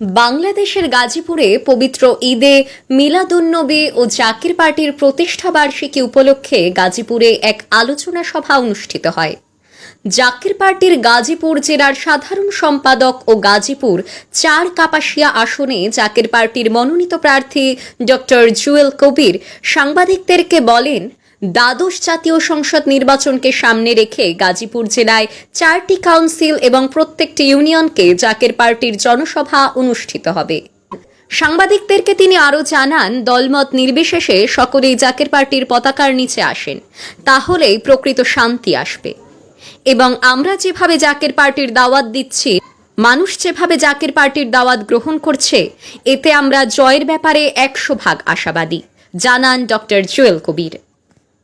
বাংলাদেশের গাজীপুরে পবিত্র ঈদে মিলাদুন্নবী ও জাকির পার্টির প্রতিষ্ঠা বার্ষিকী উপলক্ষে গাজীপুরে এক আলোচনা সভা অনুষ্ঠিত হয়। জাকির পার্টির গাজীপুর জেলার সাধারণ সম্পাদক ও গাজীপুর ৪ কাপাসিয়া আসনে জাকির পার্টির মনোনীত প্রার্থী ডক্টর জুয়েল কবির সাংবাদিকদেরকে বলেন, দ্বাদশ জাতীয় সংসদ নির্বাচনকে সামনে রেখে গাজীপুর জেলায় 4টি কাউন্সিল এবং প্রত্যেকটি ইউনিয়নকে জাকির পার্টির জনসভা অনুষ্ঠিত হবে। সাংবাদিকদেরকে তিনি আরও জানান, দলমত নির্বিশেষে সকলেই জাকির পার্টির পতাকার নিচে আসেন, তাহলেই প্রকৃত শান্তি আসবে। এবং আমরা যেভাবে জাকির পার্টির দাওয়াত দিচ্ছি, মানুষ যেভাবে জাকির পার্টির দাওয়াত গ্রহণ করছে, এতে আমরা জয়ের ব্যাপারে 100% আশাবাদী, জানান ডক্টর জুয়েল কবির।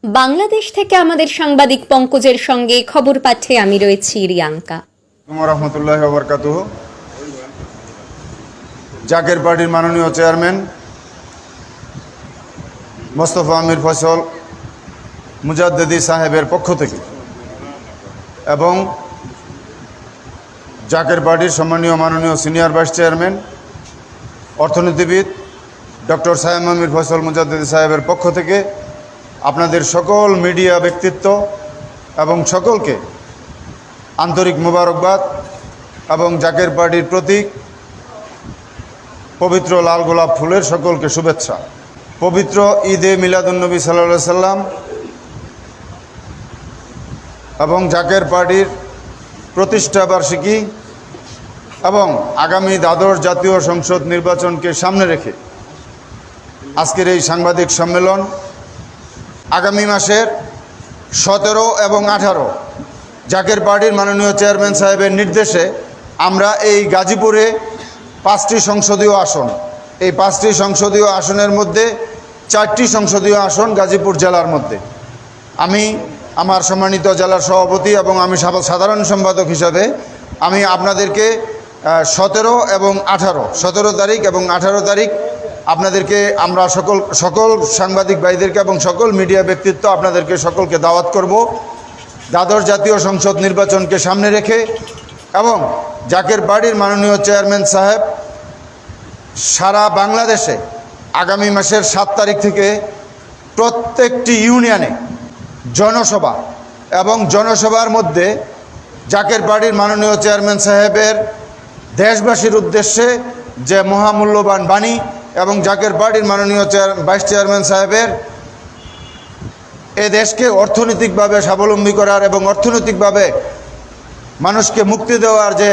বাংলাদেশ থেকে আমাদের সাংবাদিক পঙ্কজের সঙ্গে খবর পাঠে আমি রয়েছি রিয়াঙ্কা। রহমতুল্লাহ বরকাতুহ। জাকির পার্টির মাননীয় চেয়ারম্যান মোস্তফা আমির ফয়সল মুজাদ্দেদি সাহেবের পক্ষ থেকে এবং জাকির পার্টির সম্মানীয় মাননীয় সিনিয়র ভাইস চেয়ারম্যান অর্থনীতিবিদ ডক্টর সাহেব আমির ফয়সল মুজাদ্দেদি সাহেবের পক্ষ থেকে আপনাদের সকল মিডিয়া ব্যক্তিত্ব এবং সকলকে আন্তরিক মোবারকবাদ এবং জাকির পার্টির প্রতীক পবিত্র লাল গোলাপ ফুলের সকলকে শুভেচ্ছা। পবিত্র ঈদে মিলাদুন্নবী সাল্লাল্লাহু সাল্লাম এবং জাকির পার্টির প্রতিষ্ঠা বার্ষিকী এবং আগামী দ্বাদশ জাতীয় সংসদ নির্বাচনকে সামনে রেখে আজকের এই সাংবাদিক সম্মেলন আগামী মাসের 17 এবং 18 জাকির পার্টির মাননীয় চেয়ারম্যান সাহেবের নির্দেশে আমরা এই গাজীপুরে 5টি সংসদীয় আসন, এই 5টি সংসদীয় আসনের মধ্যে 4টি সংসদীয় আসন গাজীপুর জেলার মধ্যে আমি আমার সম্মানিত জেলার সভাপতি এবং আমি সাধারণ সম্পাদক হিসাবে আমি আপনাদেরকে 17 এবং 17 তারিখ এবং 18 তারিখ আপনাদেরকে আমরা সকল সাংবাদিক ভাইদেরকে এবং সকল মিডিয়া ব্যক্তিত্ব আপনাদেরকে সকলকে দাওয়াত করব দ্বাদশ জাতীয় সংসদ নির্বাচনকে সামনে রেখে এবং জাকির পার্টির মাননীয় চেয়ারম্যান সাহেব সারা বাংলাদেশে আগামী মাসের 7 তারিখ থেকে প্রত্যেকটি ইউনিয়নে জনসভা এবং জনসভার মধ্যে জাকির পার্টির মাননীয় চেয়ারম্যান সাহেবের দেশবাসীর উদ্দেশ্যে যে মহামূল্যবান বাণী এবং জাকির পার্টির মাননীয় ভাইস চেয়ারম্যান সাহেবের এ দেশকে অর্থনৈতিকভাবে স্বাবলম্বী করার এবং অর্থনৈতিকভাবে মানুষকে মুক্তি দেওয়ার যে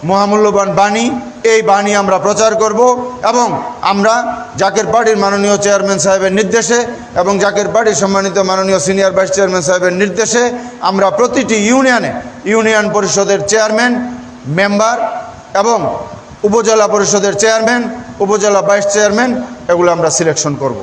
মহামূল্যবান বাণী, এই বাণী আমরা প্রচার করব এবং আমরা জাকির পার্টির মাননীয় চেয়ারম্যান সাহেবের নির্দেশে এবং জাকির পার্টির সম্মানিত মাননীয় সিনিয়র ভাইস চেয়ারম্যান সাহেবের নির্দেশে আমরা প্রতিটি ইউনিয়নে ইউনিয়ন পরিষদের চেয়ারম্যান, মেম্বার এবং উপজেলা পরিষদের চেয়ারম্যান, উপজেলা ভাইস চেয়ারম্যান এগুলো আমরা সিলেকশন করব।